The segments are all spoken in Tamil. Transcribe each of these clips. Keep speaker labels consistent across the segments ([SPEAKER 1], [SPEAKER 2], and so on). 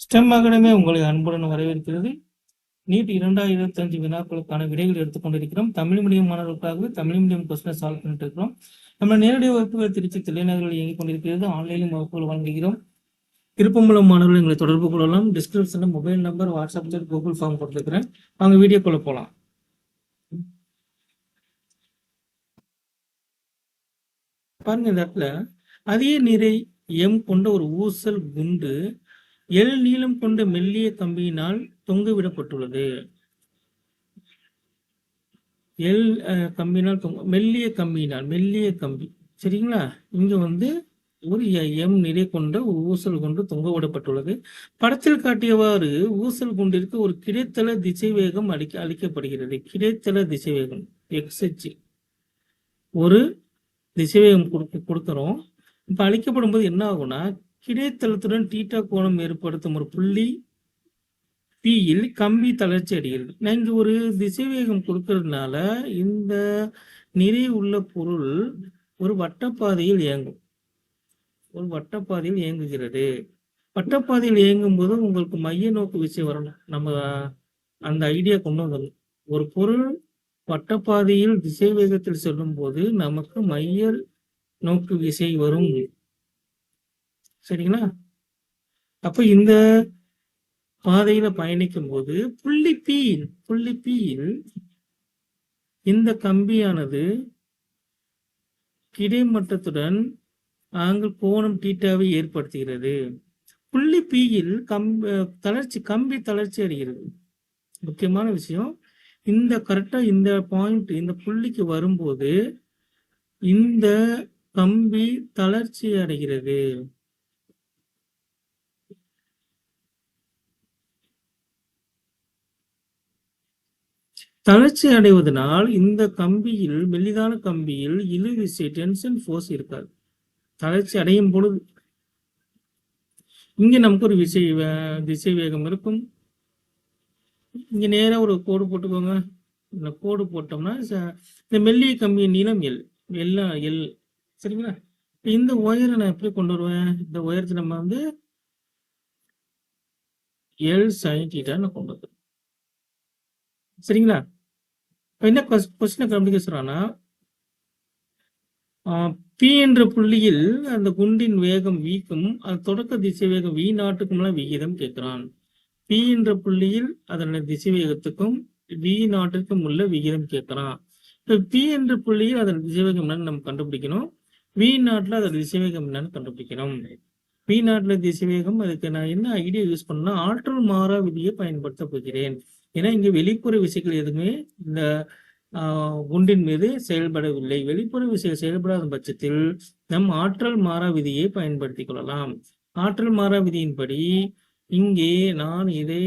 [SPEAKER 1] ஸ்டெம் அகாடமி உங்களை அன்புடன் வரவேற்கிறது. நீட் 2025 வினாக்களுக்கான விடைகள் எடுத்துக்கொண்டிருக்கிறோம். தமிழ் மீடியம் மாணவர்களுக்காகவே தமிழ் மீடியம் கொஸ்டினை சால்வ் பண்ணிட்டு இருக்கிறோம். நம்ம நேரடி வகுப்புகள் திருச்சி தலைநகரில் இயங்கிக் கொண்டிருக்கிறது. ஆன்லைனில் வகுப்புகள் வழங்குகிறோம். விருப்பமுள்ள மாணவர்கள் எங்களை தொடர்பு கொள்ளலாம். டிஸ்கிரிப்ஷன்ல mobile number, WhatsApp chat, Google form கொடுத்துருக்கிறேன். அவங்க வீடியோக்குள்ள போகலாம். பாருங்க, இந்த இடத்துல அதே நிறை எம் கொண்ட ஒரு ஊசல் குண்டு எல் நீளம் கொண்ட மெல்லிய கம்பியினால் தொங்கவிடப்பட்டுள்ளது. எல் கம்பினால் மெல்லிய கம்பி, சரிங்களா? இங்க வந்து ஒரு எம் நிறை கொண்ட ஒரு ஊசல் குண்டு தொங்க விடப்பட்டுள்ளது. படத்தில் காட்டியவாறு ஊசல் குண்டிற்கு ஒரு கிடைத்தள திசைவேகம் அளிக்கப்படுகிறது. கிடைத்தள திசைவேகம் எக்ஸ்ஹெச் ஒரு திசைவேகம் கொடுக்கிறோம். இப்ப அளிக்கப்படும் போது என்ன ஆகும்னா, கிடைத்தளத்துடன் தீட்டா கோணம் ஏற்படுத்தும் ஒரு புள்ளி பியில் கம்பி தளர்ச்சி அடைகிறது. நான் இங்க ஒரு திசைவேகம் கொடுக்கறதுனால இந்த நிறை உள்ள பொருள் ஒரு வட்டப்பாதையில் இயங்குகிறது. வட்டப்பாதையில் இயங்கும் போது உங்களுக்கு மைய நோக்கு விசை வரணும். நம்ம அந்த ஐடியா கொண்டு வந்துடணும். ஒரு பொருள் வட்டப்பாதையில் திசைவேகத்தில் செல்லும் போது நமக்கு மைய நோக்கு விசை வரும். சரிங்களா? அப்ப இந்த பாதையில பயணிக்கும் போது புள்ளி பியில் இந்த கம்பியானது கிடைமட்டத்துடன் ஆங்கிள் கோணம் தீட்டாவை ஏற்படுத்துகிறது. புள்ளி பியில் கம்பி தளர்ச்சி அடைகிறது. முக்கியமான விஷயம், இந்த கரெக்டா இந்த பாயிண்ட், இந்த புள்ளிக்கு வரும்போது இந்த கம்பி தளர்ச்சி அடைகிறது. தளர்ச்சி அடைவதனால் இந்த கம்பியில், மெல்லிதான கம்பியில் இழுவிசை டென்ஷன் ஃபோர்ஸ் இருக்காது. தளர்ச்சி அடையும் பொழுது இங்க நமக்கு ஒரு திசை வேகம் இருக்கும். இங்க நேரா ஒரு கோடு போட்டுக்கோங்க. இந்த கோடு போட்டோம்னா இந்த மெல்லிய கம்பியின் நீளம் எல். சரிங்களா? இந்த ஒயரை நான் எப்படி கொண்டு வருவேன்? இந்த ஒயரத்தை நம்ம வந்து எல் சைன் தீட்டான்னு கொண்டு வருவோம். சரிங்களா? என்ன கொஸ்டினை கம்ப்ளீட் சொல்றான்னா, பி என்ற புள்ளியில் அந்த குண்டின் வேகம் வீக்கும் அது தொடக்க திசை வேகம் வி நாட்டுக்கும் விகிதம் கேட்கிறான். பி என்ற புள்ளியில் அதனுடைய திசை வேகத்துக்கும் வி நாட்டுக்கும் உள்ள விகிதம் கேட்கிறான். பி என்ற புள்ளியில் அதன் திசைவேகம் என்னன்னு நம்ம கண்டுபிடிக்கணும். வி நாட்டுல அதோட திசைவேகம் என்னன்னு கண்டுபிடிக்கணும். வி நாட்டுல திசைவேகம், அதுக்கு நான் என்ன ஐடியா யூஸ் பண்ணா, ஆற்றல் மாறா விதியை பயன்படுத்த போகிறேன். ஏன்னா இங்க வெளிப்புற விசைகள் எதுவுமே இந்த குண்டின் மீது செயல்படவில்லை. வெளிப்புற விசை செயல்படாத பட்சத்தில் நம் ஆற்றல் மாறா விதியை பயன்படுத்திக் கொள்ளலாம். ஆற்றல் மாறா விதியின்படி இங்கே நான் இதை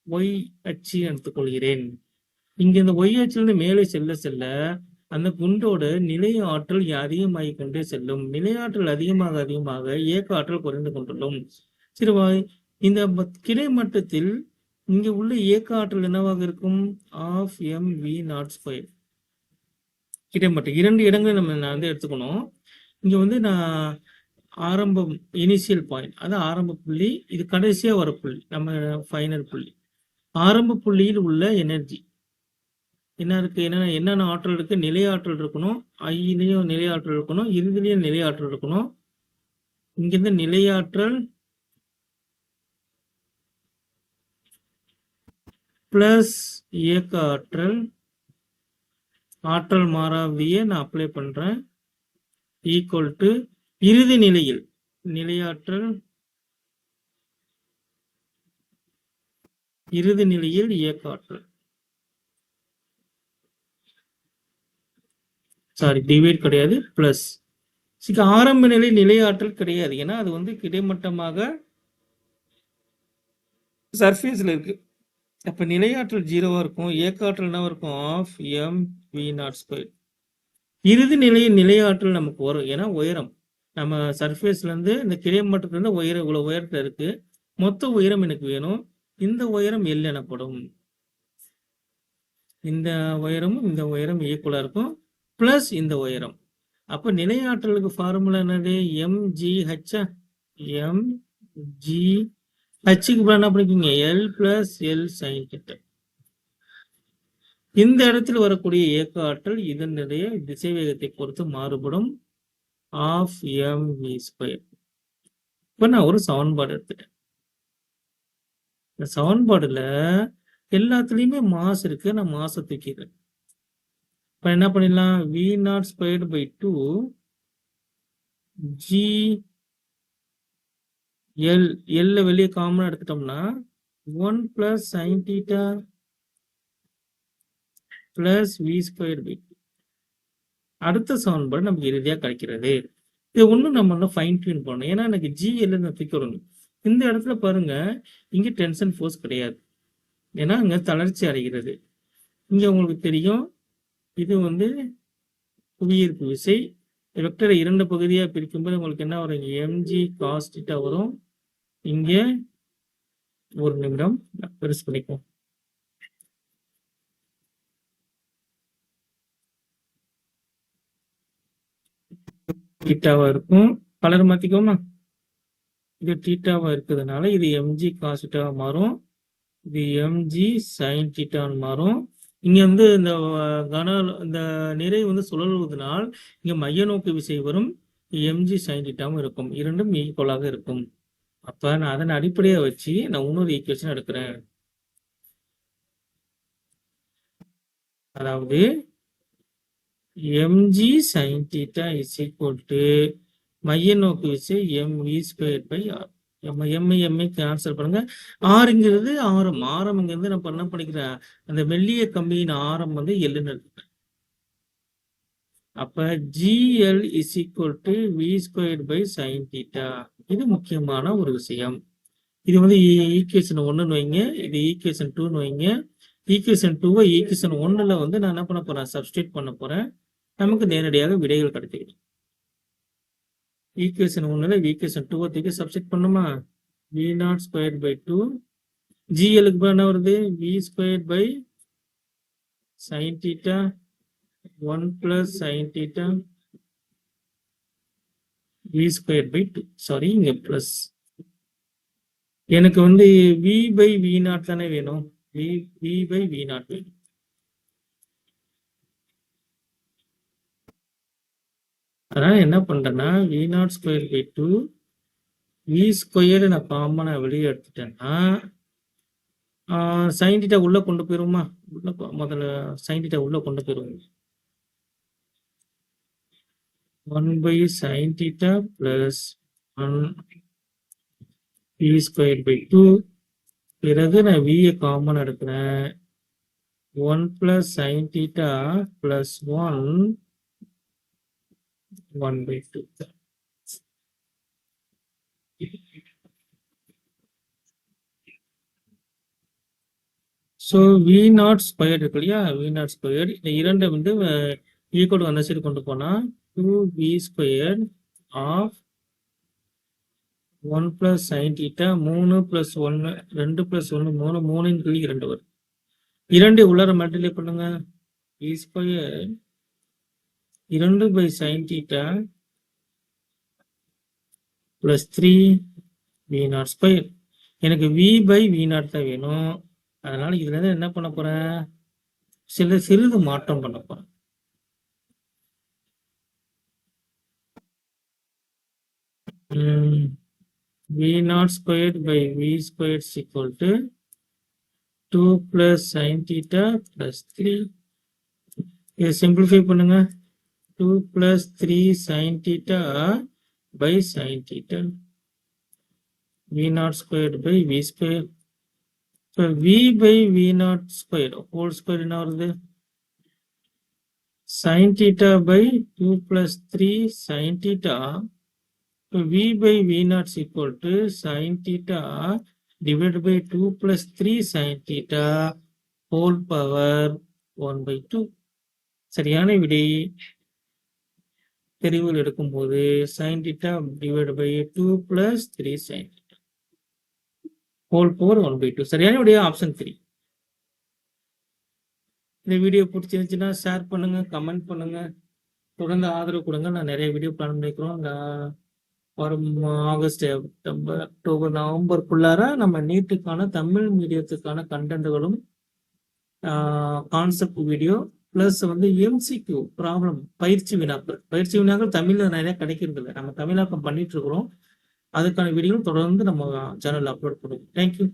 [SPEAKER 1] ஒய் அச்சு எடுத்துக்கொள்கிறேன். இங்க இந்த ஒய் அச்சிலிருந்து மேலே செல்ல செல்ல அந்த குண்டோட நிலை ஆற்றல் அதிகமாகிக் கொண்டே செல்லும். நிலையாற்றல் அதிகமாக இயக்க ஆற்றல் குறைந்து கொண்டுள்ளோம். சரி, இந்த கிடைமட்டத்தில் இங்க உள்ள இயக்க ஆற்றல் என்னவாக இருக்கும்? ½ mv02. கிடைமட்டம் 2 இடங்களை நான் வந்து எடுத்துக்கணும். இங்க வந்து நான் ஆரம்பம், இனிஷியல் பாயிண்ட், அது ஆரம்ப புள்ளி, இது கடைசியா வர புள்ளி, நம்ம ஃபைனல் புள்ளி. ஆரம்ப புள்ளியில் உள்ள எனர்ஜி என்ன இருக்கு? என்னென்ன ஆற்றல் இருக்கு? நிலை ஆற்றல் இருக்கணும், ஐலையும் நிலை ஆற்றல் இருக்கணும், இறுதியிலையும் நிலை ஆற்றல் இருக்கணும். இங்கிருந்து நிலையாற்றல் பிளஸ் இயக்க ஆற்றல், ஆற்றல் மாறாவிதியை நான் அப்ளை பண்றேன், ஈக்குவல் டு இறுதி நிலையில் நிலையாற்றல், இறுதி நிலையில் இயக்க ஆற்றல். சாரி, டிவைட் கிடையாது, பிளஸ். ஆரம்ப நிலை நிலையாற்றல் கிடையாது, ஏன்னா அது வந்து கிடைமட்டமாக சர்ஃபேஸ்ல இருக்கு. அப்ப நிலையாற்றல் 0வா இருக்கும். இயக்க ஆற்றல் என்ன இருக்கும்? ½ mv02. இறுதி நிலையில் நிலையாற்றல் நமக்கு வரும், ஏன்னா உயரம் நம்ம சர்ஃபேஸ்ல இருந்து இந்த கிடைமட்டத்துல இருந்து இவ்வளவு உயரத்துல இருக்கு. மொத்த உயரம் எனக்கு வேணும். இந்த உயரம் எல் எனப்படும். இந்த உயரமும் இந்த உயரம் ஈக்குவலா இருக்கும், பிளஸ் இந்த உயரம். அப்ப நிலையாற்றலுக்கு ஃபார்முலா என்னது? mgh. ஜி ஹச்சுக்கு பதிலா என்ன பண்ணிக்கோங்க L plus L sine theta. இந்த இடத்துல வரக்கூடிய இயக்க ஆற்றல் இதனுடைய திசைவேகத்தை பொறுத்து மாறுபடும் ஆஃப் எம் வி ஸ்கொயர். இப்ப நான் ஒரு சமன்பாடு எடுத்துட்டேன். இந்த சமன்பாடுல எல்லாத்துலயுமே மாஸ் இருக்கு. நான் மாசை தூக்கிடுறேன். இப்ப என்ன பண்ணிடலாம், v naught squared by 2 g l எல்ல வெளியே காமனா எடுத்துட்டோம்னா 1 plus sine theta plus v square by 2. அடுத்த சமன்பாடு நமக்கு இறுதியா கிடைக்கிறது. இது ஒன்றும் நம்ம ஃபைன் டியூன் பண்ணணும். ஏன்னா எனக்கு ஜி எல் தூக்கி வரணும். இந்த இடத்துல பாருங்க, இங்க டென்ஷன் ஃபோர்ஸ் கிடையாது. ஏன்னா இங்க தளர்ச்சி அடைகிறது. இங்க உங்களுக்கு தெரியும், இது வந்து புவியீர்ப்பு விசை. வெக்டரை 2 பகுதியா பிரிக்கும்போது உங்களுக்கு என்ன வரும், எம்ஜி காஸ் தீட்டா வரும். இங்க ஒரு நிமிடம் பெருசு பண்ணிக்கும். தீட்டாவா இருக்கும். கலர் மாத்திக்கோமா. இது தீட்டாவா இருக்கிறதுனால இது எம்ஜி காஸ் தீட்டாவா மாறும். இது எம்ஜி சைன் தீட்டான்னு மாறும். இங்க வந்து இந்த இந்த நிறை வந்து சுழல்வதனால் இங்க மைய நோக்கு விசை வரும். எம்ஜி சைன் தீட்டாவும் இருக்கும். இரண்டும் ஈக்குவலாக இருக்கும். அப்ப நான் அதன் அடிப்படையை வச்சு நான் இன்னொரு ஈக்குவேஷன் எடுக்கிறேன். அதாவது mg sin theta is equal to மைய நோக்கு விசை mv ஸ்கொயர் பை ஆர். எம்ஐ கேன்சல் பண்ணுங்க. ஆறுங்கிறது ஆரம். ஆரம்ங்கிறது நான் என்ன பண்ணிக்கிறேன், அந்த மெல்லிய கம்பியின் ஆரம் வந்து எல்லுன்னு எடுத்துக்கிறேன். அப்ப gl is equal to v square by sin theta. இது முக்கியமான ஒரு விஷயம். இது வந்து ஈக்குவேஷன் 1ன்னு வைங்க, இது ஈக்குவேஷன் 2ன்னு வைங்க. ஈக்குவேஷன் 2வை ஈக்குவேஷன் 1ல வந்து நான் என்ன பண்ண போறேன், சப்ஸ்டிட் பண்ண போறேன். நமக்கு நேரடியாக விடைகள் கிடைத்துவிடும். ஈக்குவேஷன் 1ல ஈக்குவேஷன் 2வை தூக்கி சப்ஸ்டிட் பண்ணுமா, v நாட் ஸ்கொயர் பை 2 ஜிஎலுக்கு என்ன வருது, v square by sine theta 1 plus sine theta v square by 2. Sorry, இங்க பிளஸ். எனக்கு வந்து v பை v நாட் தானே வேணும். v பை v நாட் வேணும். அதனால என்ன பண்றேன்னா, v naught square by 2 v square நான் காமனா வெளியே எடுத்துட்டேன்னா சைன் தீட்டா உள்ள கொண்டு போயிருமா. முதல்ல சைன் தீட்டா உள்ள கொண்டு போயிருவோம். 1 by sine theta plus 1 v square by 2. பிறகு நான் v காமன் எடுக்கிறேன். 1 plus sine theta plus 1 by 2. So v naught square இருக்கு இல்லையா, வி நாட் ஸ்கொயர் இந்த இரண்டை வந்து ஈக்குவல் அந்த சைடு கொண்டு போனா 2v square of 1 plus sine theta 3 plus 1 2 plus 1 3 3ன் கீழ் 2 வரும். 2 உள்ளார மல்டிப்ளை பண்ணுங்க. v square 2 by sine theta plus 3 v naught square. எனக்கு v பை v நாட் தான் வேணும். அதனால இதுல இருந்து என்ன பண்ண போறேன், சிறிது மாற்றம் பண்ண போறேன். v naught square by v square is equal to 2 plus sine theta plus 3. இதை சிம்பிளிஃபை பண்ணுங்க. 2 plus 3 sine theta by sine theta v naught square by v square. So v by v naught square whole square என்ன வருது, sin theta by 2 plus 3 sin theta. So v by v not is equal to sin theta divided by 2 plus 3 sin theta whole power 1 by 2. சரியான விடை தெரிவில் எடுக்கும்போது sin theta divided by 2 plus 3 sin theta whole power 1 by 2. சரியான விடை ஆப்ஷன் 3. இந்த வீடியோ பிடிச்சிருந்துச்சுன்னா ஷேர் பண்ணுங்க, கமெண்ட் பண்ணுங்க, தொடர்ந்து ஆதரவு கொடுங்க. நான் நிறைய வீடியோ பிளான் பண்ணிக்கிறோம். வரும் ஆகஸ்ட், செப்டம்பர், அக்டோபர், நவம்பருக்குள்ளார நம்ம நீட்டுக்கான தமிழ் மீடியத்துக்கான கண்டென்ட்களும் கான்செப்ட் வீடியோ பிளஸ் வந்து எம்சிக்யூ ப்ராப்ளம் பயிற்சி வினாக்கள் தமிழ்ல நிறைய கிடைக்கிறது இல்லை. நம்ம தமிழாக்கம் பண்ணிட்டு இருக்கிறோம். அதுக்கான வீடியோ தொடர்ந்து நம்ம சேனல்ல அப்லோட் பண்ணுவோம். தேங்க்யூ.